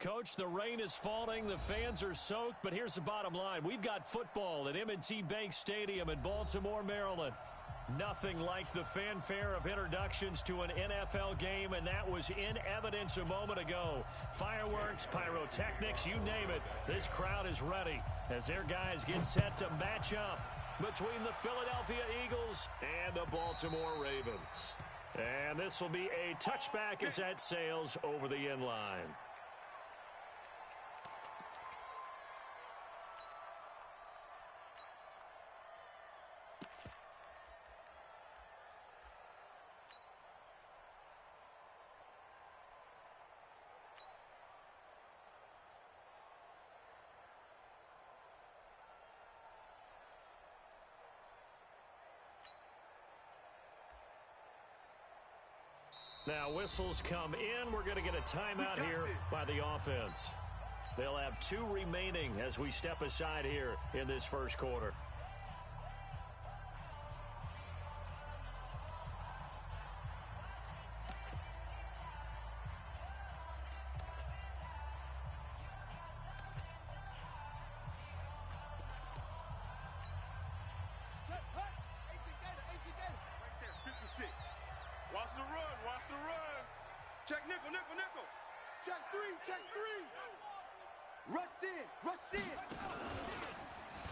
Coach, the rain is falling, the fans are soaked, but here's the bottom line. We've got football at M&T Bank Stadium in Baltimore, Maryland. Nothing like the fanfare of introductions to an NFL game, and that was in evidence a moment ago. Fireworks, pyrotechnics, you name it. This crowd is ready as their guys get set to match up between the Philadelphia Eagles and the Baltimore Ravens. And this will be a touchback as that sails over the end line. Now whistles come in. We're going to get a timeout here by the offense. They'll have 2 remaining as we step aside here in this first quarter. Watch the run, watch the run. Check nickel, nickel, nickel. Check three, check three. Rush in, rush in.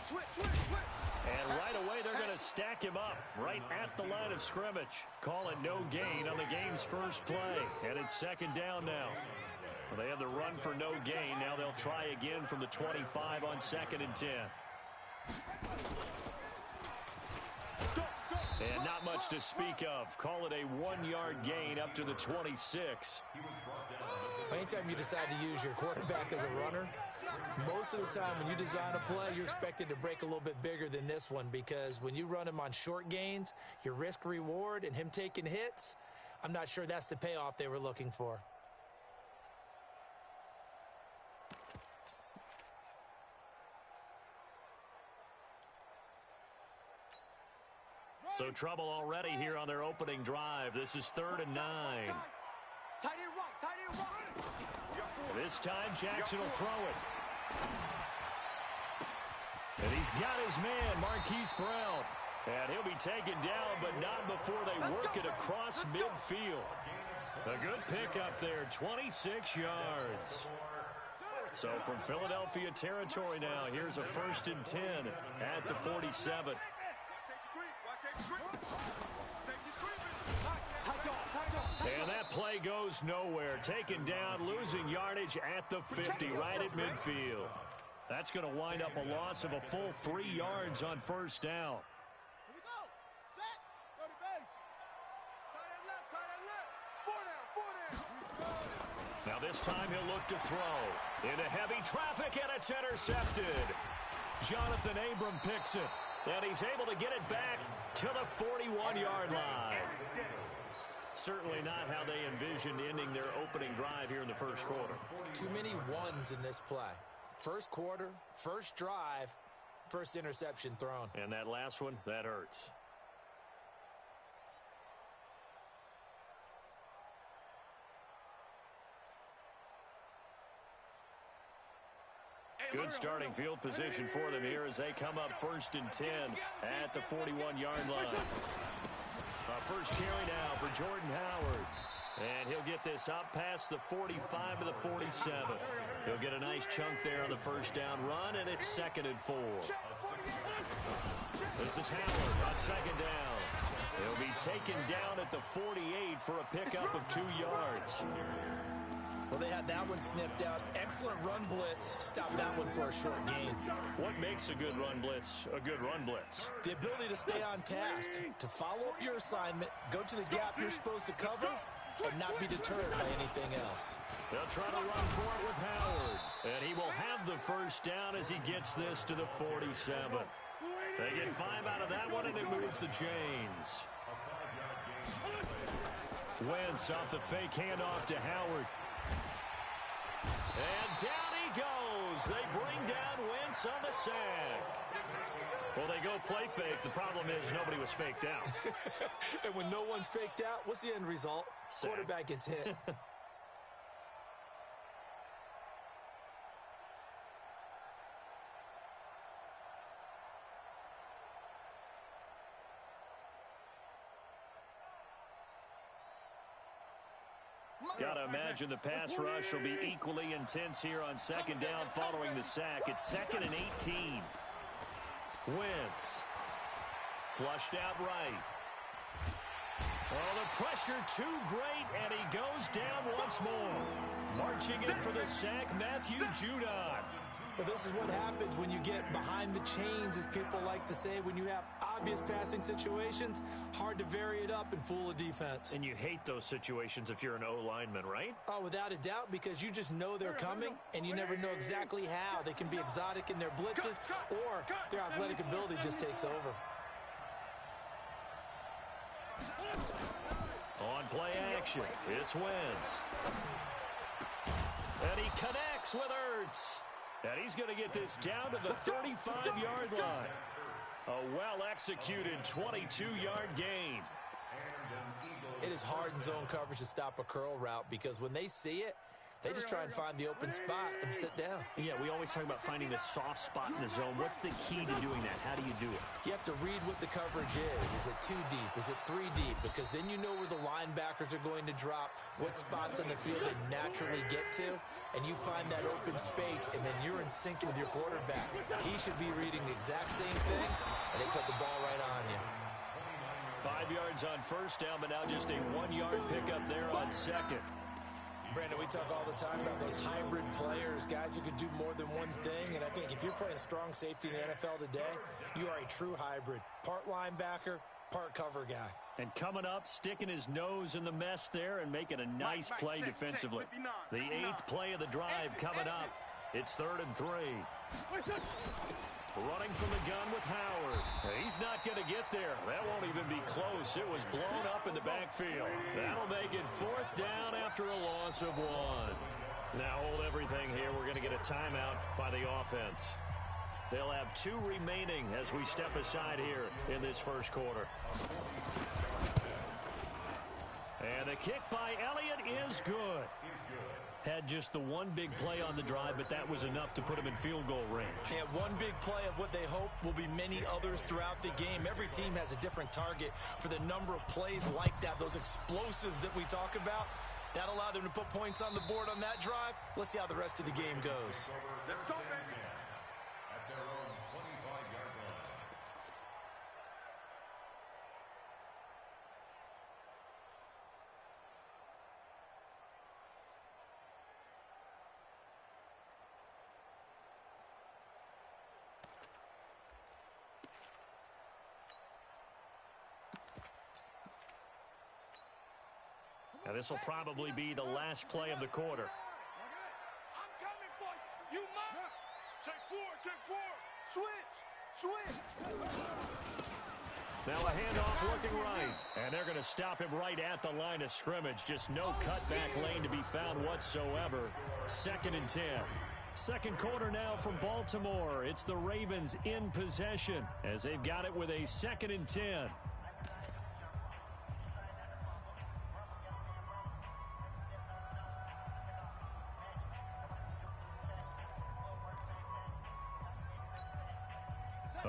Switch, switch, switch. And right away they're going to stack him up right at the line of scrimmage. Call it no gain on the game's first play. And it's second down now. Well, they have the run for no gain. Now they'll try again from the 25 on 2nd and 10. And not much to speak of. Call it a 1-yard gain up to the 26. Anytime you decide to use your quarterback as a runner, most of the time when you design a play, you're expected to break a little bit bigger than this one, because when you run him on short gains, your risk-reward and him taking hits, I'm not sure that's the payoff they were looking for. So trouble already here on their opening drive. This is 3rd and 9. Tight end rock, tight end rock. This time Jackson will throw it. And he's got his man, Marquise Brown. And he'll be taken down, but not before they work it across midfield. A good pickup there, 26 yards. So from Philadelphia territory now, here's a 1st and 10 at the 47. And that play goes nowhere. Taken down, losing yardage at the 50, right at midfield. That's going to wind up a loss of a full 3 yards on 1st down. Here we go. Set. Go to base. Tight end left, tight end left. 4 down, 4 down. Now this time he'll look to throw. Into heavy traffic, and it's intercepted. Jonathan Abram picks it. And he's able to get it back to the 41-yard line. Certainly not how they envisioned ending their opening drive here in the first quarter. Too many ones in this play. First quarter, first drive, first interception thrown. And that last one, that hurts. Good starting field position for them here as they come up 1st and 10 at the 41-yard line. First carry now for Jordan Howard. And he'll get this up past the 45 to the 47. He'll get a nice chunk there on the 1st down run, and it's 2nd and 4. This is Howard on 2nd down. He'll be taken down at the 48 for a pickup of 2 yards. Well, they had that one sniffed out. Excellent run blitz. Stop that one for a short gain. What makes a good run blitz a good run blitz? The ability to stay on task, to follow up your assignment, go to the gap you're supposed to cover, and not be deterred by anything else. They'll try to run for it with Howard. And he will have the 1st down as he gets this to the 47. They get 5 out of that one, and it moves the chains. Wentz off the fake handoff to Howard. And down he goes. They bring down Wentz on the sack. Well, they go play fake. The problem is nobody was faked out. And when no one's faked out, what's the end result? Sack. Quarterback gets hit. Gotta imagine the pass rush will be equally intense here on second down following the sack. It's 2nd and 18. Wentz. Flushed out right. Oh, the pressure too great, and he goes down once more. Marching in for the sack, Matthew Judon. Well, this is what happens when you get behind the chains, as people like to say. When you have obvious passing situations, hard to vary it up and fool a defense. And you hate those situations if you're an O-lineman, right? Oh, without a doubt, because you just know they're coming, and you never know exactly how. They can be exotic in their blitzes, or their athletic ability just takes over. On play action, it's Wentz. And he connects with Ertz. And he's going to get this down to the 35-yard line. A well-executed 22-yard gain. It is hard in zone coverage to stop a curl route because when they see it, they just try and find the open spot and sit down. Yeah, we always talk about finding the soft spot in the zone. What's the key to doing that? How do you do it? You have to read what the coverage is. Is it 2 deep? Is it 3 deep? Because then you know where the linebackers are going to drop, what spots on the field they naturally get to, and you find that open space, and then you're in sync with your quarterback. He should be reading the exact same thing, and they put the ball right on you. 5 yards on first down, but now just a 1-yard pickup there on second. Brandon, we talk all the time about those hybrid players, guys who can do more than one thing, and I think if you're playing strong safety in the NFL today, you are a true hybrid. Part linebacker, part cover guy. And coming up, sticking his nose in the mess there and making a nice play defensively. The 8th play of the drive coming up. It's 3rd and 3. Running from the gun with Howard. He's not going to get there. That won't even be close. It was blown up in the backfield. That'll make it 4th down after a loss of 1. Now hold everything here. We're going to get a timeout by the offense. They'll have 2 remaining as we step aside here in this first quarter. And the kick by Elliott is good. Had just the one big play on the drive, but that was enough to put him in field goal range. Yeah, one big play of what they hope will be many others throughout the game. Every team has a different target for the number of plays like that, those explosives that we talk about. That allowed them to put points on the board on that drive. Let's see how the rest of the game goes. Let's go, baby. Now this will probably be the last play of the quarter. I'm coming for you. You must. Check 4. Switch. Now a handoff looking right. And they're going to stop him right at the line of scrimmage. Just no cutback lane to be found whatsoever. 2nd and 10. Second quarter now from Baltimore. It's the Ravens in possession as they've got it with a 2nd and 10.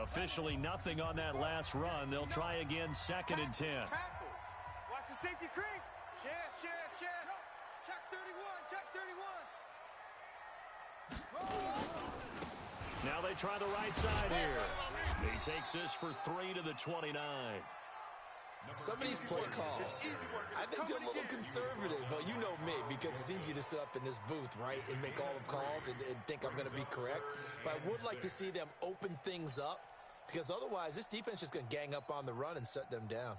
Officially nothing on that last run. They'll try again 2nd and 10. Watch the safety creep. Share. Check 31. Now they try the right side here. He takes this for 3 to the 29. Some of these play calls, I think they're a little conservative, but you know me, because it's easy to sit up in this booth, right, and make all the calls and think I'm going to be correct. But I would like to see them open things up, because otherwise this defense is going to gang up on the run and shut them down.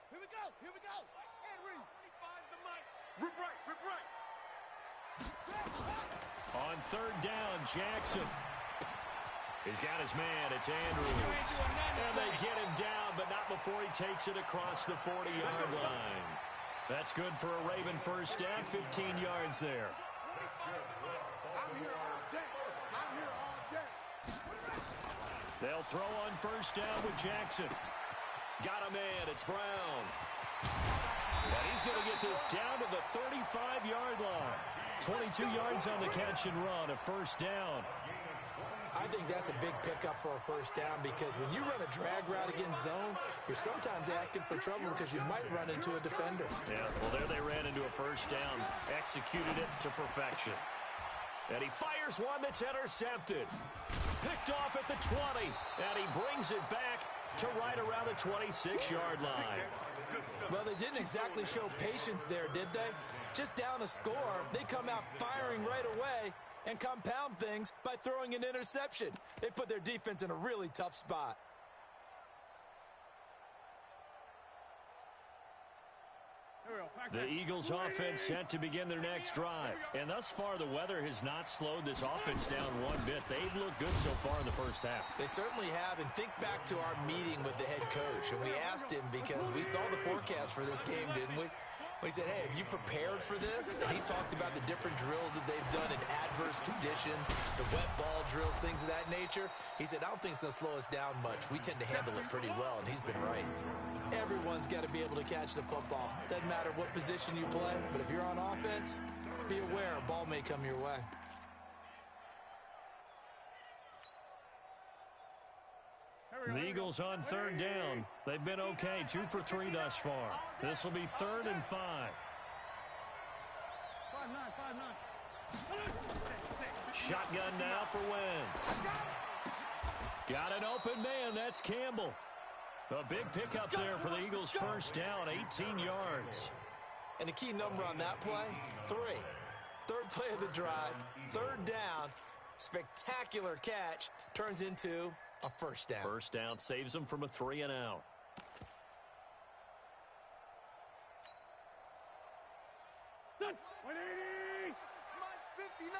Here we go. Henry. He finds the mic. Rip right. On 3rd down, Jackson. He's got his man. It's Andrews. And they get him down, but not before he takes it across the 40-yard line. That's good for a Raven first down, 15 yards there. I'm here all day. They'll throw on first down with Jackson. Got a man. It's Brown. And he's going to get this down to the 35-yard line. 22 yards on the catch and run, a first down. I think that's a big pickup for a first down because when you run a drag route against zone, you're sometimes asking for trouble because you might run into a defender. Yeah, well, there they ran into a first down, executed it to perfection. And he fires one that's intercepted. Picked off at the 20, and he brings it back to right around the 26-yard line. Well, they didn't exactly show patience there, did they? Just down a score, they come out firing right away and compound things by throwing an interception. They put their defense in a really tough spot. The Eagles offense set to begin their next drive. And thus far, the weather has not slowed this offense down one bit. They've looked good so far in the first half. They certainly have. And think back to our meeting with the head coach. And we asked him because we saw the forecast for this game, didn't we? We said, hey, have you prepared for this? And he talked about the different drills that they've done in adverse conditions, the wet ball drills, things of that nature. He said, I don't think it's going to slow us down much. We tend to handle it pretty well, and he's been right. Everyone's got to be able to catch the football. Doesn't matter what position you play, but if you're on offense, be aware a ball may come your way. The Eagles on third down. They've been okay, 2 for 3 thus far. This will be 3rd and 5. 5-9. Shotgun now for Wentz. Got an open man. That's Campbell. A big pickup there for the Eagles' first down, 18 yards. And the key number on that play, 3. Third play of the drive, 3rd down, spectacular catch, turns into a first down. First down saves them from a 3-and-out. Done. 180. Mike 59.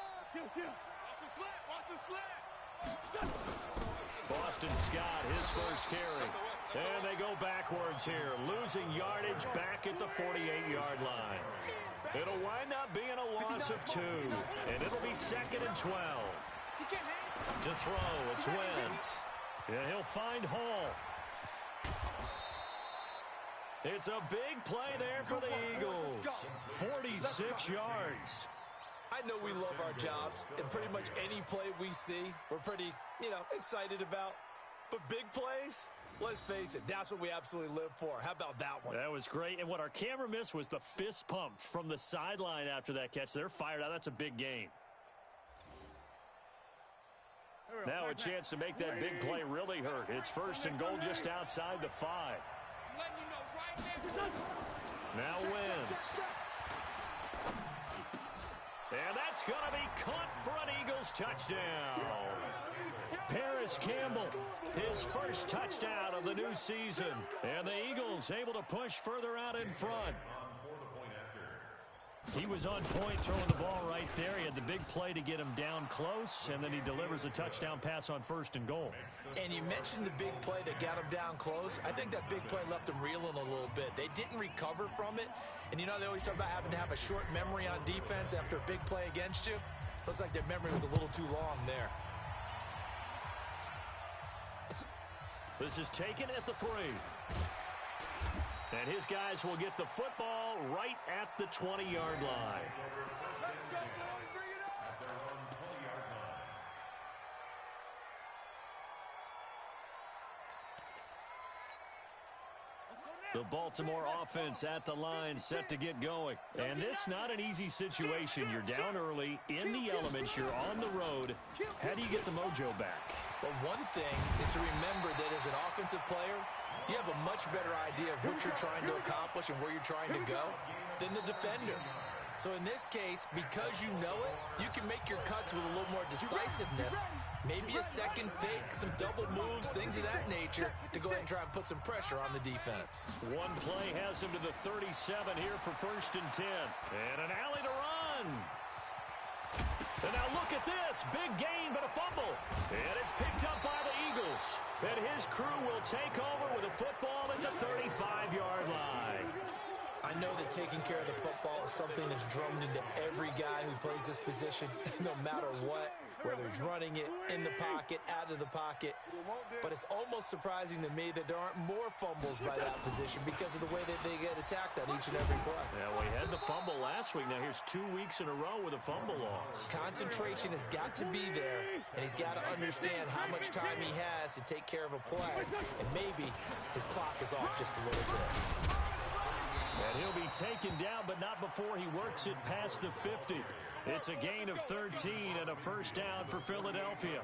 Watch the slap. Boston Scott, his first carry. And they go backwards here, losing yardage back at the 48-yard line. It'll wind up being a loss of 2, and it'll be 2nd and 12. To throw, it's Wentz. Yeah, he'll find Hall. It's a big play there for the Eagles. 46 yards. I know we love our jobs, and pretty much any play we see, we're pretty, excited about. But big plays, let's face it, that's what we absolutely live for. How about that one? That was great. And what our camera missed was the fist pump from the sideline after that catch. They're fired out. That's a big gain. Now a chance to make that big play really hurt. It's 1st and goal just outside the 5. Now Wentz. And that's going to be caught for an Eagles touchdown. Paris Campbell, his first touchdown of the new season. And the Eagles able to push further out in front. He was on point throwing the ball right there. He had the big play to get him down close, and then he delivers a touchdown pass on 1st and goal. And you mentioned the big play that got him down close. I think that big play left him reeling a little bit. They didn't recover from it. And they always talk about having to have a short memory on defense after a big play against you. Looks like their memory was a little too long there. This is taken at the 3. And his guys will get the football right at the 20-yard line. The Baltimore offense at the line set to get going. And this not an easy situation. You're down early, in the elements, you're on the road. How do you get the mojo back? Well, one thing is to remember that as an offensive player, you have a much better idea of what you're trying to accomplish and where you're trying to go than the defender. So in this case, because you know it, you can make your cuts with a little more decisiveness. Maybe a second fake, some double moves, things of that nature to go ahead and try and put some pressure on the defense. One play has him to the 37 here for 1st and 10. And an alley to run. And now look at this. Big gain, but a fumble. And it's picked up by the Eagles. And his crew will take over with a football at the 35-yard line. I know that taking care of the football is something that's drummed into every guy who plays this position, no matter what. whether he's running it in the pocket, out of the pocket. But it's almost surprising to me that there aren't more fumbles by that position because of the way that they get attacked on each and every play. Yeah, we had the fumble last week. Now here's 2 weeks in a row with a fumble loss. Concentration has got to be there, and he's got to understand how much time he has to take care of a play. And maybe his clock is off just a little bit. And he'll be taken down, but not before he works it past the 50. It's a gain of 13 and a first down for Philadelphia.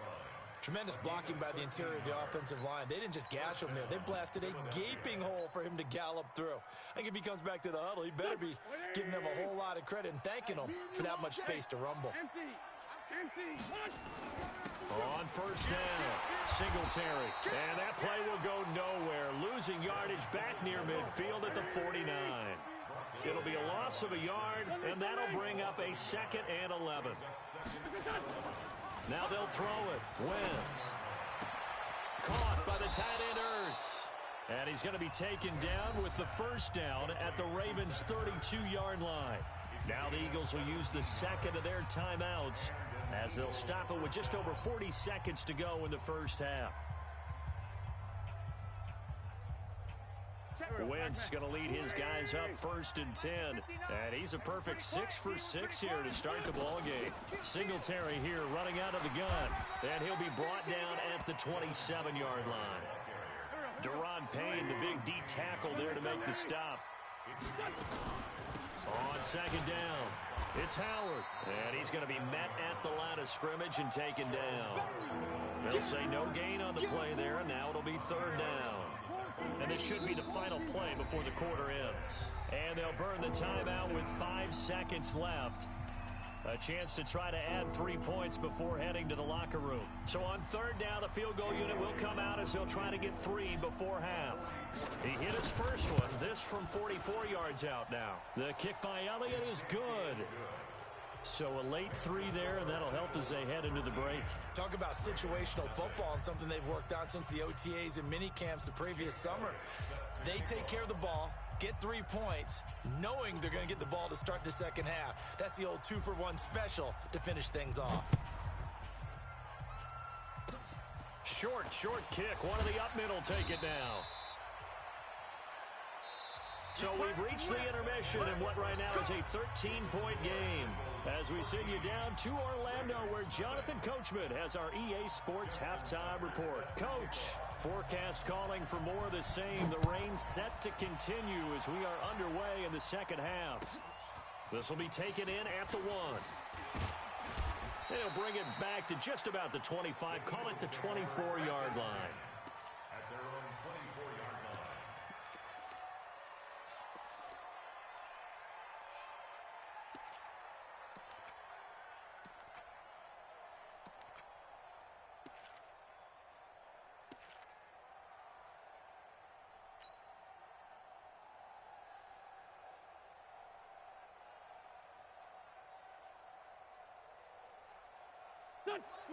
Tremendous blocking by the interior of the offensive line. They didn't just gash him there. They blasted a gaping hole for him to gallop through. I think if he comes back to the huddle, he better be giving them a whole lot of credit and thanking them for that much space to rumble. On first down, Singletary. And that play will go nowhere. Losing yardage back near midfield at the 49. It'll be a loss of a yard, and that'll bring up a 2nd and 11. Now they'll throw it. Wentz. Caught by the tight end Ertz. And he's going to be taken down with the first down at the Ravens' 32-yard line. Now the Eagles will use the second of their timeouts as they'll stop it with just over 40 seconds to go in the first half. Wentz going to lead his guys up 1st and 10. And he's a perfect 6 for 6 here to start the ball game. Singletary here running out of the gun. And he'll be brought down at the 27-yard line. Deron Payne, the big D tackle there to make the stop. On 2nd down, it's Howard. And he's going to be met at the line of scrimmage and taken down. They'll say no gain on the play there, and now it'll be 3rd down. And this should be the final play before the quarter ends. And they'll burn the timeout with 5 seconds left. A chance to try to add 3 points before heading to the locker room. So on 3rd down, the field goal unit will come out as they'll try to get 3 before half. He hit his first one, this from 44 yards out now. The kick by Elliott is good. So a late 3 there, and that'll help as they head into the break. Talk about situational football and something they've worked on since the OTAs and mini camps the previous summer. They take care of the ball, get 3 points, knowing they're going to get the ball to start the second half. That's the old 2-for-1 special to finish things off. Short kick. One of the up middle take it down. So we've reached the intermission in what right now is a 13-point game as we send you down to Orlando where Jonathan Coachman has our EA Sports halftime report. Coach, forecast calling for more of the same. The rain set to continue as we are underway in the second half. This will be taken in at the 1. They'll bring it back to just about the 25. Call it the 24-yard line.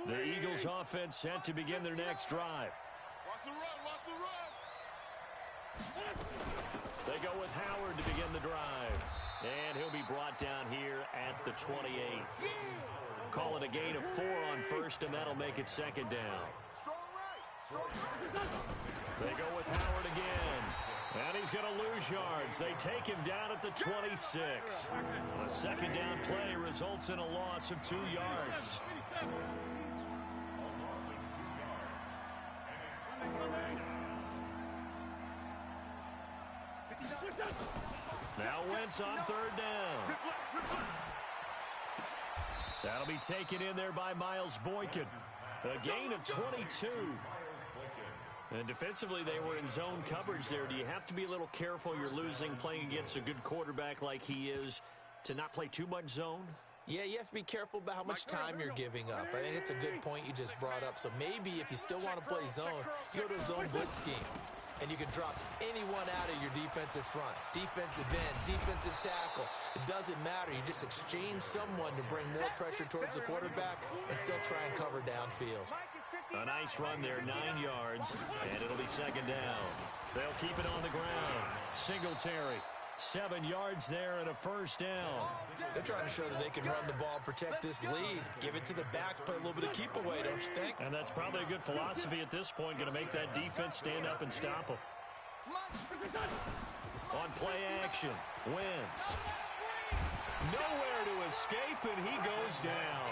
The Eagles offense set to begin their next drive. Watch the run, watch the run. They go with Howard to begin the drive. And he'll be brought down here at the 28. Call it a gain of 4 on first, and that'll make it 2nd down. They go with Howard again. And he's going to lose yards. They take him down at the 26. A 2nd down play results in a loss of 2 yards. Now Wentz on 3rd down. That'll be taken in there by Miles Boykin. A gain of 22. And defensively, they were in zone coverage there. Do you have to be a little careful? You're losing, playing against a good quarterback like he is, to not play too much zone? Yeah, you have to be careful about how much time you're giving up. I think it's a good point you just brought up. So maybe if you still want to play zone, you go to a zone blitz scheme. And you can drop anyone out of your defensive front. Defensive end, defensive tackle. It doesn't matter. You just exchange someone to bring more pressure towards the quarterback and still try and cover downfield. A nice run there, 9 yards, and it'll be 2nd down. They'll keep it on the ground. Singletary 7 yards there and a first down. They're trying to show that they can run the ball and protect this lead. Give it to the backs, play a little bit of keep away, don't you think? And that's probably a good philosophy at this point, going to make that defense stand up and stop them. On play action, Wentz. Nowhere to escape, and he goes down.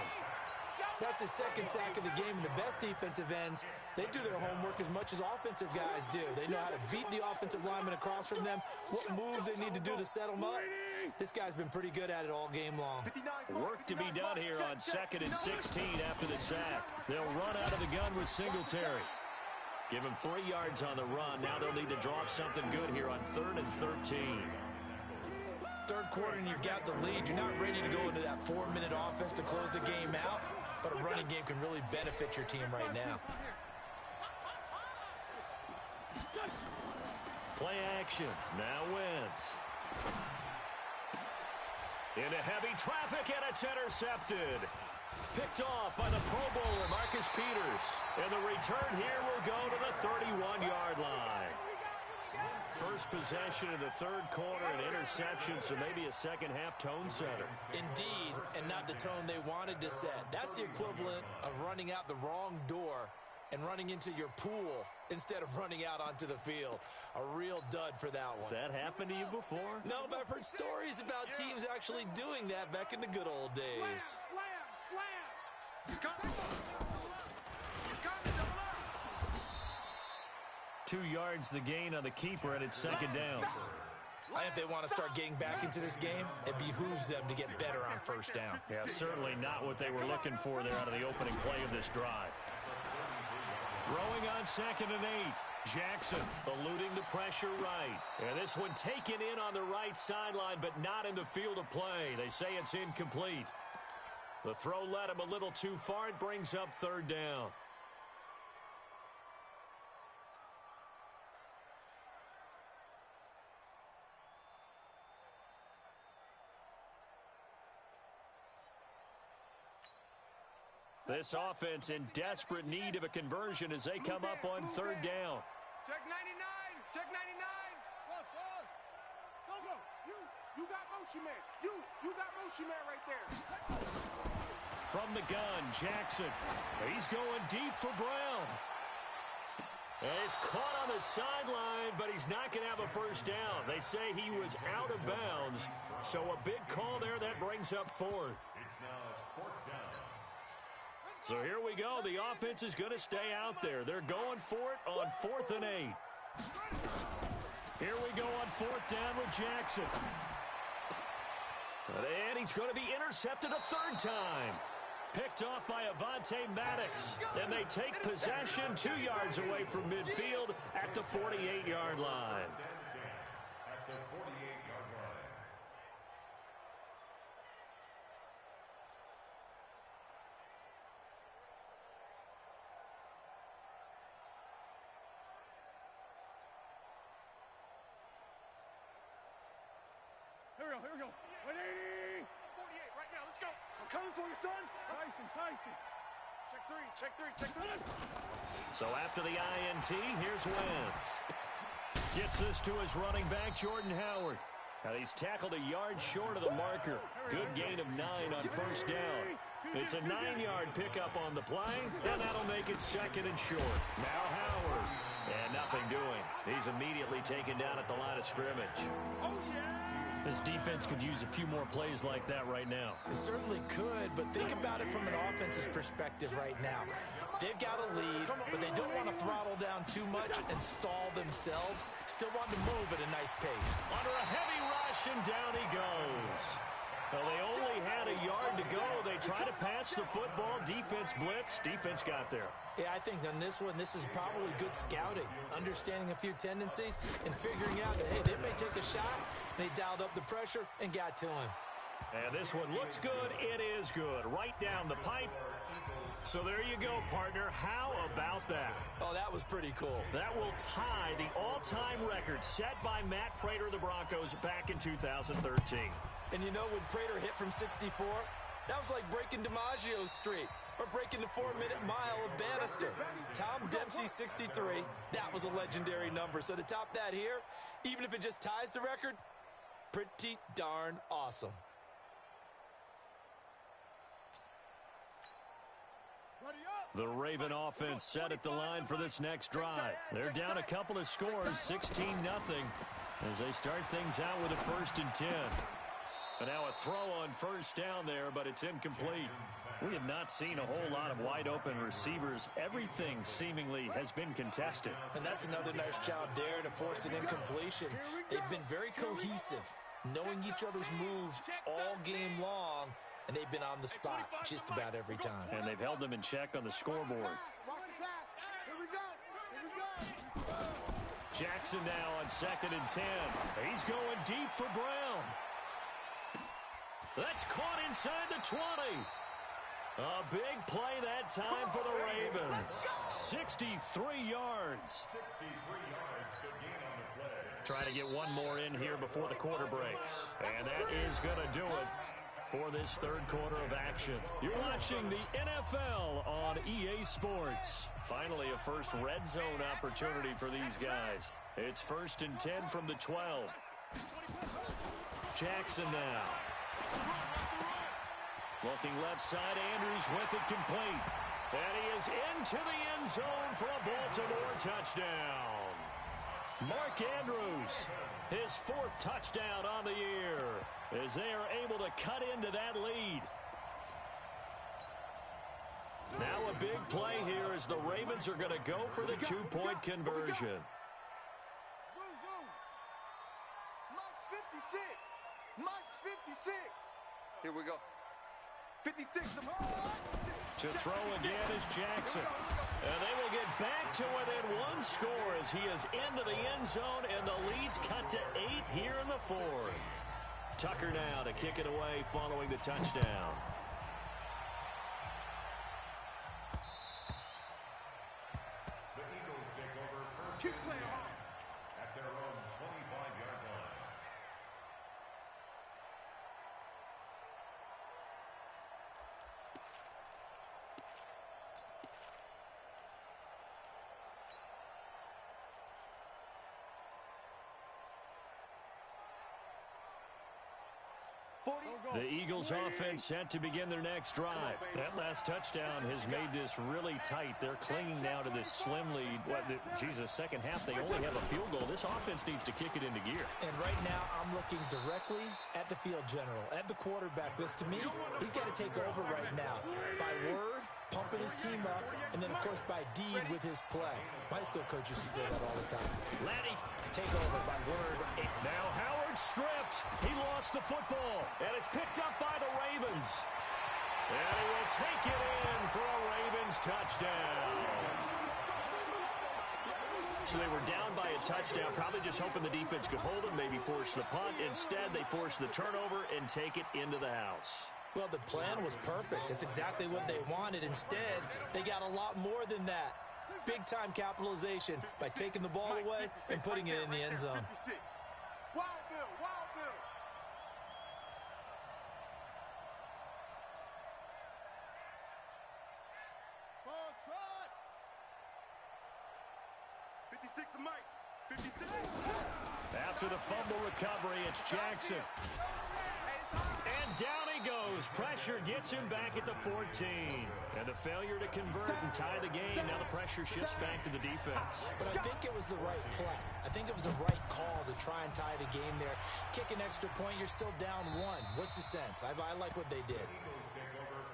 That's his second sack of the game, and the best defensive ends, they do their homework as much as offensive guys do. They know how to beat the offensive lineman across from them, what moves they need to do to set them up. This guy's been pretty good at it all game long. Work to be done here on 2nd and 16 after the sack. They'll run out of the gun with Singletary. Give him 3 yards on the run. Now they'll need to drop something good here on 3rd and 13. Third quarter and you've got the lead. You're not ready to go into that 4-minute offense to close the game out, but a running game can really benefit your team right now. Play action. Now Wentz. Into heavy traffic, and it's intercepted. Picked off by the Pro Bowler, Marcus Peters. And the return here will go to the 31-yard line. First possession in the third quarter, an interception, so maybe a second-half tone setter. Indeed, and not the tone they wanted to set. That's the equivalent of running out the wrong door and running into your pool instead of running out onto the field. A real dud for that one. Has that happened to you before? No, but I've heard stories about teams actually doing that back in the good old days. Slam! 2 yards the gain on the keeper, and it's second down. And if they want to start getting back into this game, it behooves them to get better on first down. Yeah, certainly not what they were looking for there out of the opening play of this drive. Throwing on 2nd and 8. Jackson eluding the pressure right. And this one taken in on the right sideline, but not in the field of play. They say it's incomplete. The throw led him a little too far. It brings up 3rd down. This offense in desperate need of a conversion as they come up on 3rd down. Check 99. Check 99. Go. You got motion man. You got motion man right there. From the gun, Jackson. He's going deep for Brown. And he's caught on the sideline, but he's not going to have a first down. They say he was out of bounds. So a big call there that brings up 4th. So here we go. The offense is going to stay out there. They're going for it on 4th and 8. Here we go on 4th down with Jackson. And he's going to be intercepted a 3rd time. Picked off by Avonte Maddox. And they take possession 2 yards away from midfield at the 48-yard line. Here we go. 180. 48 right now. Let's go. I'm coming for you, son. Tyson. Check three. So after the INT, here's Wentz. Gets this to his running back, Jordan Howard. Now he's tackled a yard short of the marker. Good gain of 9 on first down. It's a 9-yard pickup on the play, and that'll make it 2nd and short. Now Howard. And nothing doing. He's immediately taken down at the line of scrimmage. Oh, yeah. This defense could use a few more plays like that right now. It certainly could, but think about it from an offense's perspective right now. They've got a lead, but they don't want to throttle down too much and stall themselves. Still want to move at a nice pace. Under a heavy rush, and down he goes. Well, they only had a yard to go. They try to pass the football. Defense blitz. Defense got there. Yeah, I think on this one, this is probably good scouting, understanding a few tendencies, and figuring out that, hey, they may take a shot, and they dialed up the pressure and got to him. And this one looks good. It is good. Right down the pipe. So there you go, partner. How about that? Oh, that was pretty cool. That will tie the all-time record set by Matt Prater of the Broncos back in 2013. And you know, when Prater hit from 64, that was like breaking DiMaggio's streak or breaking the 4-minute mile of Bannister. Tom Dempsey, 63, that was a legendary number. So to top that here, even if it just ties the record, Pretty darn awesome. The Raven offense set at the line for this next drive. They're down a couple of scores, 16-0, as they start things out with a 1st and 10. But now a throw on first down there, but it's incomplete. We have not seen a whole lot of wide-open receivers. Everything seemingly has been contested. And that's another nice job there to force an incompletion. They've been very cohesive, knowing each other's moves all game long, and they've been on the spot just about every time. And they've held them in check on the scoreboard. Jackson now on 2nd and 10. He's going deep for Brown. That's caught inside the 20. A big play that time for the Ravens. 63 yards. Good gain on the play. Trying to get one more in here before the quarter breaks. And that is going to do it for this third quarter of action. You're watching the NFL on EA Sports. Finally, a first red zone opportunity for these guys. It's 1st and 10 from the 12. Jackson now. Looking left side, Andrews with it complete. And he is into the end zone for a Baltimore touchdown. Mark Andrews, his 4th touchdown on the year, as they are able to cut into that lead. Now a big play here as the Ravens are going to go for the 2-point conversion. Mike's 56. Here we go. 56. To throw again is Jackson. And they will get back to within 1 score as he is into the end zone, and the lead's cut to 8 here in the 4th. Tucker now to kick it away following the touchdown. The Eagles take over first and 10 at their own 25-yard line. The Eagles offense set to begin their next drive. That last touchdown has made this really tight. They're clinging now to this slim lead. Second half, they only have a field goal. This offense needs to kick it into gear. And right now, I'm looking directly at the field general, at the quarterback. Because to me, he's got to take over right now. By word, pumping his team up, and then, of course, by deed with his play. My high school coach used to say that all the time. Laddie, take over by word. Now Howard stripped. He lost the football, and it's picked up by the Ravens. And he will take it in for a Ravens touchdown. So they were down by a touchdown, probably just hoping the defense could hold them, maybe force the punt. Instead, they force the turnover and take it into the house. Well, the plan was perfect. It's exactly what they wanted. Instead, they got a lot more than that. Big-time capitalization by taking the ball away and putting it in the end zone. Wild Bill, Wild Bill. Ball trot. 56 to Mike. 56. After the fumble recovery, it's Jackson. And down he goes. Pressure gets him back at the 14. And a failure to convert and tie the game. Now the pressure shifts back to the defense. But I think it was the right play. I think it was the right call to try and tie the game there. Kick an extra point, you're still down 1. What's the sense? I like what they did.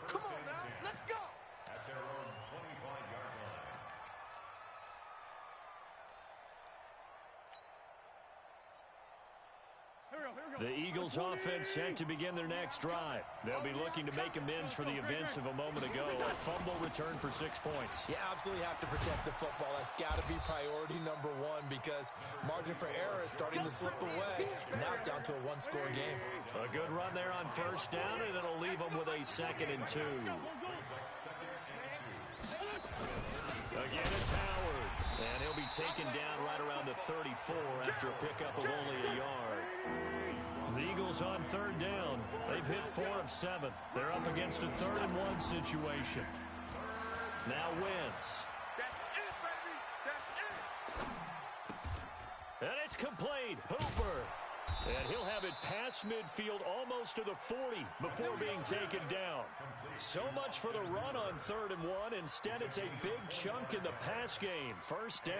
Come on now, let's go. At their own 25-yard line. The Eagles offense set to begin their next drive. They'll be looking to make amends for the events of a moment ago. A fumble return for 6 points. You absolutely have to protect the football. That's got to be priority number 1 because margin for error is starting to slip away. And now it's down to a 1-score game. A good run there on first down, and it'll leave them with a 2nd and 2. Again, it's Howard. And he'll be taken down right around the 34 after a pickup of only a yard. The Eagles on 3rd down. They've hit 4 of 7. They're up against a 3rd and 1 situation. Now Wentz. That's it, baby. That's it. And it's complete. Hooper. And he'll have it past midfield almost to the 40 before being taken down. So much for the run on 3rd and 1. Instead, it's a big chunk in the pass game. First down.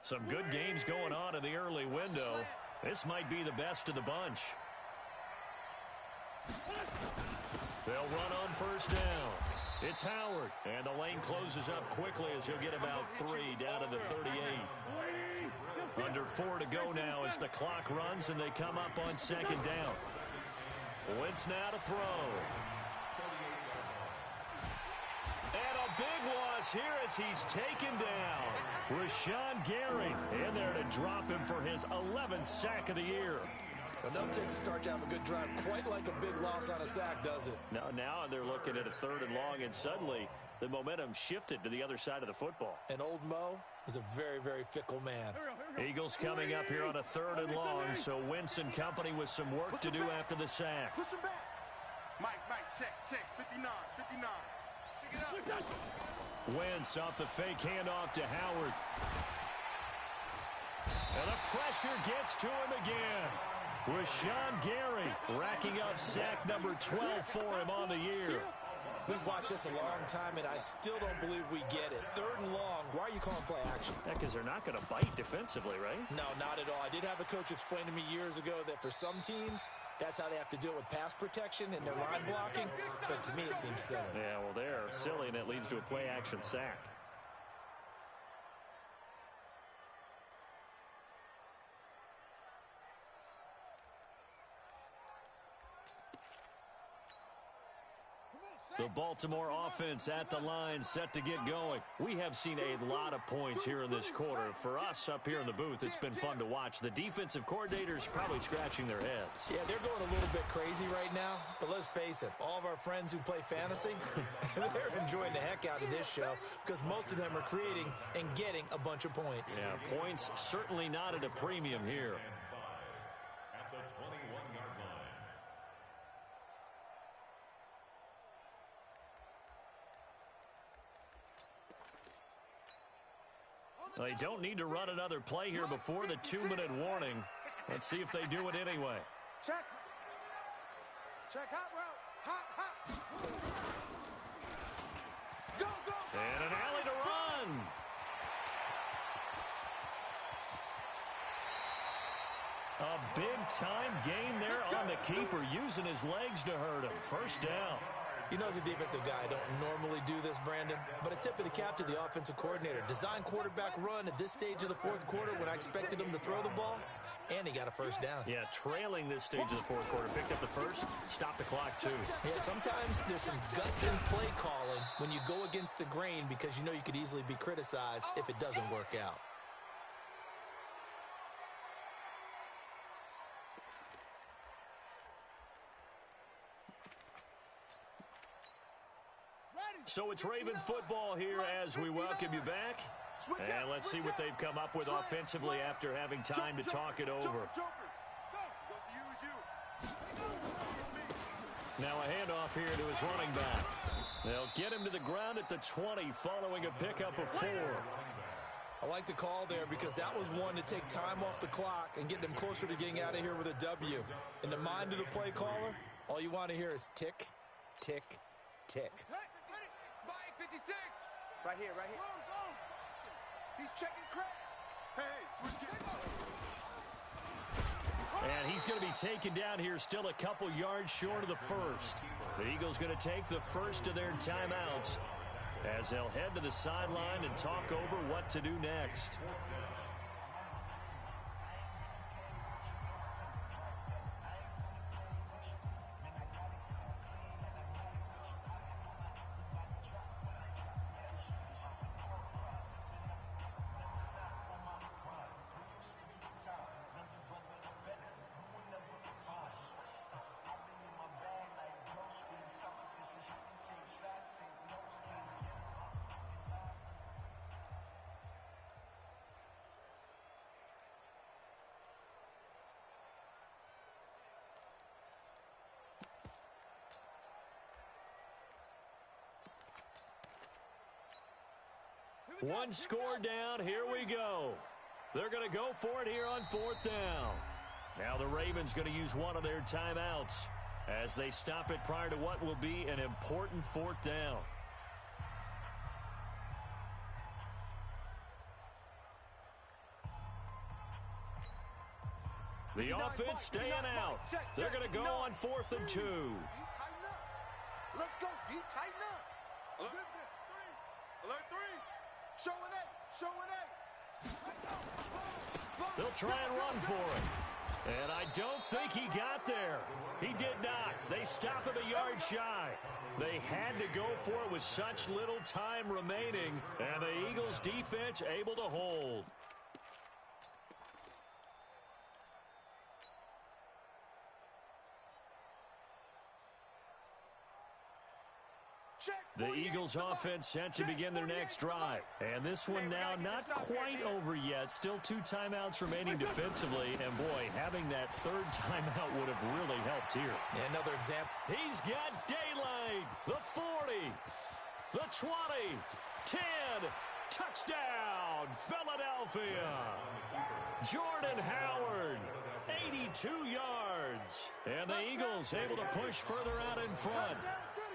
Some good games going on in the early window. This might be the best of the bunch. They'll run on first down. It's Howard, and the lane closes up quickly as he'll get about 3 down to the 38. Under 4 to go now as the clock runs, and they come up on 2nd down. Wentz now to throw. And a big loss here as he's taken down. Rashawn Gary in there to drop him for his 11th sack of the year. Enough takes to start to have a good drive. Quite like a big loss on a sack, does it? Now they're looking at a 3rd and long, and suddenly the momentum shifted to the other side of the football. And old Mo is a very, very fickle man. Eagles coming up here on a 3rd and long, so Wentz and company with some work to do after the sack. Push him back. Mike, check. 59. Pick it up. Wentz off the fake handoff to Howard. And the pressure gets to him again. Rashawn Gary racking up sack number 12 for him on the year. We've watched this a long time, and I still don't believe we get it. 3rd and long. Why are you calling play action? Yeah, because they're not going to bite defensively, right? No, not at all. I did have a coach explain to me years ago that for some teams, that's how they have to deal with pass protection and their line blocking. But to me, it seems silly. Yeah, well, they're silly, and it leads to a play-action sack. The Baltimore offense at the line, set to get going. We have seen a lot of points here in this quarter. For us up here in the booth, it's been fun to watch. The defensive coordinators probably scratching their heads. Yeah, they're going a little bit crazy right now. But let's face it, all of our friends who play fantasy, they're enjoying the heck out of this show because most of them are creating and getting a bunch of points. Yeah, points certainly not at a premium here. They don't need to run another play here before the 2-minute warning. Let's see if they do it anyway. Check hot route. Hot. Go. And an alley to run. A big-time gain there on the keeper, using his legs to hurt him. First down. You know, as a defensive guy, I don't normally do this, Brandon, but a tip of the cap to the offensive coordinator. Design quarterback run at this stage of the 4th quarter when I expected him to throw the ball, and he got a first down. Yeah, trailing this stage of the 4th quarter. Picked up the first, stopped the clock, too. Yeah, sometimes there's some guts in play calling when you go against the grain because you know you could easily be criticized if it doesn't work out. So it's Raven football here as we welcome you back. And let's see what they've come up with offensively after having time to talk it over. Now a handoff here to his running back. They'll get him to the ground at the 20 following a pickup of 4. I like the call there because that was one to take time off the clock and get them closer to getting out of here with a W. In the mind of the play caller, all you want to hear is tick, tick, tick. 56. Right here. Go. He's checking crack. Hey, switch gears. And he's going to be taken down here still a couple yards short of the first. The Eagles going to take the first of their timeouts as they'll head to the sideline and talk over what to do next. One score down. Here we go. They're going to go for it here on 4th down. Now the Ravens going to use one of their timeouts as they stop it prior to what will be an important 4th down. The offense staying out. They're going to go on 4th and 2. Let's go. D, tighten up. Alert 3. Showing 8. Showing 8. They'll try and run for it. And I don't think he got there. He did not. They stopped him a yard shy. They had to go for it with such little time remaining. And the Eagles defense able to hold. The Eagles offense set to begin their next drive. And this one now not quite over yet. Still 2 timeouts remaining defensively. And boy, having that 3rd timeout would have really helped here. Another example. He's got daylight. The 40. The 20. 10. Touchdown, Philadelphia. Jordan Howard. 82 yards. And the Eagles able to push further out in front.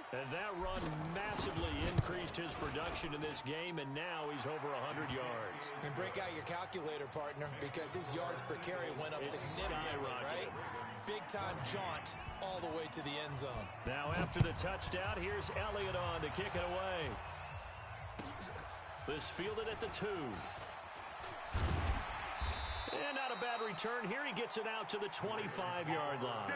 And that run massively increased his production in this game, and now he's over 100 yards. And break out your calculator, partner, because his yards per carry went up significantly, right? Big-time jaunt all the way to the end zone. Now after the touchdown, here's Elliott on to kick it away. This fielded at the 2. And not a bad return here. He gets it out to the 25-yard line.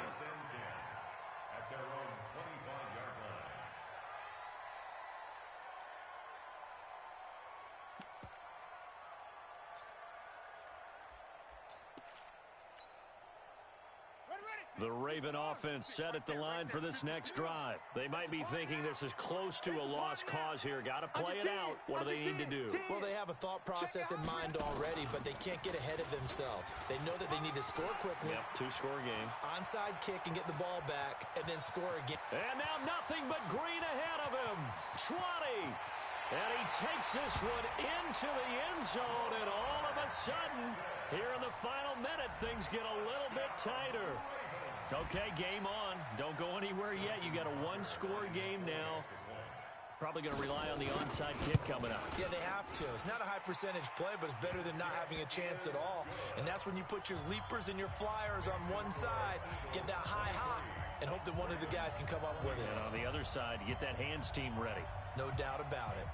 The Raven offense set at the line for this next drive. They might be thinking this is close to a lost cause here. Got to play it out. What do they need to do? Well, they have a thought process in mind already, but they can't get ahead of themselves. They know that they need to score quickly. Yep, 2-score game. Onside kick and get the ball back, and then score again. And now nothing but green ahead of him. 20. And he takes this one into the end zone, and all of a sudden, here in the final minute, things get a little bit tighter. Okay, game on. Don't go anywhere yet. You got a 1-score game now. Probably going to rely on the onside kick coming up. Yeah, they have to. It's not a high percentage play, but it's better than not having a chance at all. And that's when you put your leapers and your flyers on one side, get that high hop, and hope that one of the guys can come up with it. And on the other side, you get that hands team ready. No doubt about it.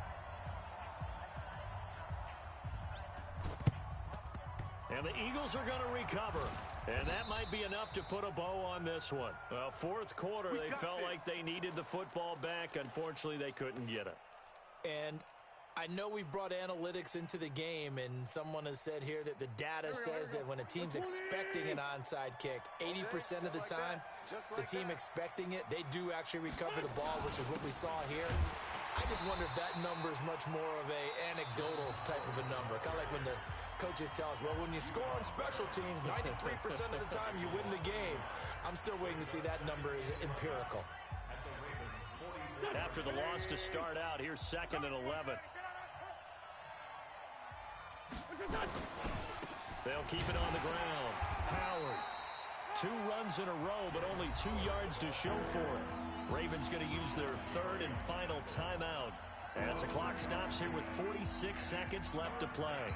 And the Eagles are going to recover. And that might be enough to put a bow on this one. Well, 4th quarter, they felt like they needed the football back. Unfortunately, they couldn't get it. And I know we've brought analytics into the game, and someone has said here that the data says that when a team's expecting an onside kick, 80% of the time, the team expecting it, they do actually recover the ball, which is what we saw here. I just wonder if that number is much more of a anecdotal type of a number. Kind of like when the coaches tell us, well, when you score on special teams, 93% of the time you win the game. I'm still waiting to see that number is empirical. After the loss to start out, here's 2nd and 11. They'll keep it on the ground. Howard. 2 runs in a row, but only 2 yards to show for it. Ravens going to use their 3rd and final timeout as the clock stops here with 46 seconds left to play.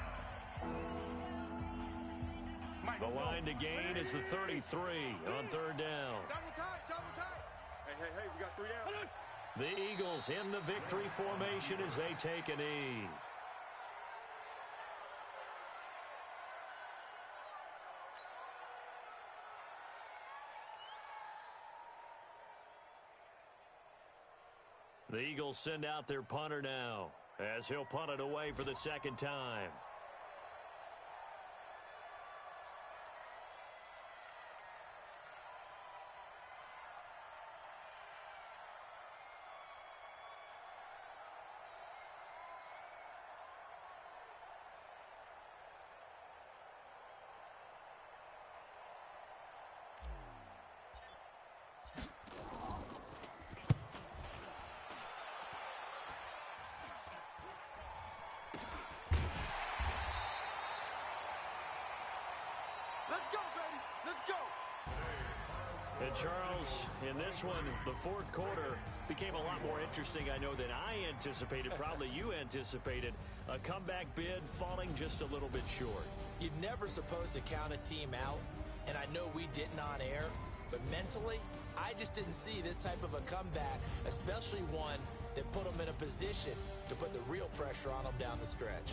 The line to gain is the 33 on 3rd down. Double time. Hey, we got 3 down. The Eagles in the victory formation as they take a knee. The Eagles send out their punter now as he'll punt it away for the 2nd time. And Charles, in this one, the fourth quarter became a lot more interesting, I know, than I anticipated. Probably you anticipated. A comeback bid falling just a little bit short. You're never supposed to count a team out, and I know we didn't on air, but mentally, I just didn't see this type of a comeback, especially one that put them in a position to put the real pressure on them down the stretch.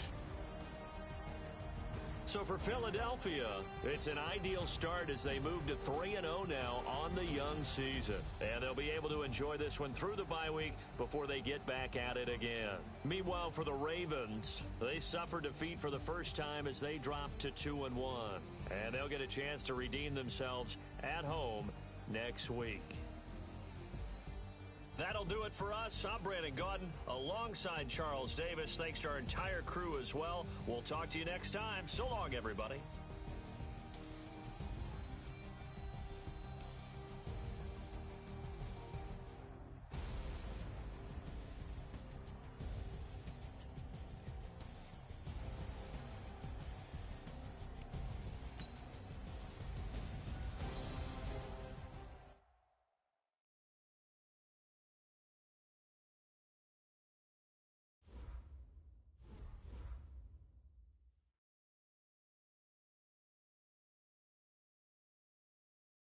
So for Philadelphia, it's an ideal start as they move to 3-0 now on the young season. And they'll be able to enjoy this one through the bye week before they get back at it again. Meanwhile, for the Ravens, they suffered defeat for the first time as they dropped to 2-1. And they'll get a chance to redeem themselves at home next week. That'll do it for us. I'm Brandon Gaudin alongside Charles Davis. Thanks to our entire crew as well. We'll talk to you next time. So long, everybody.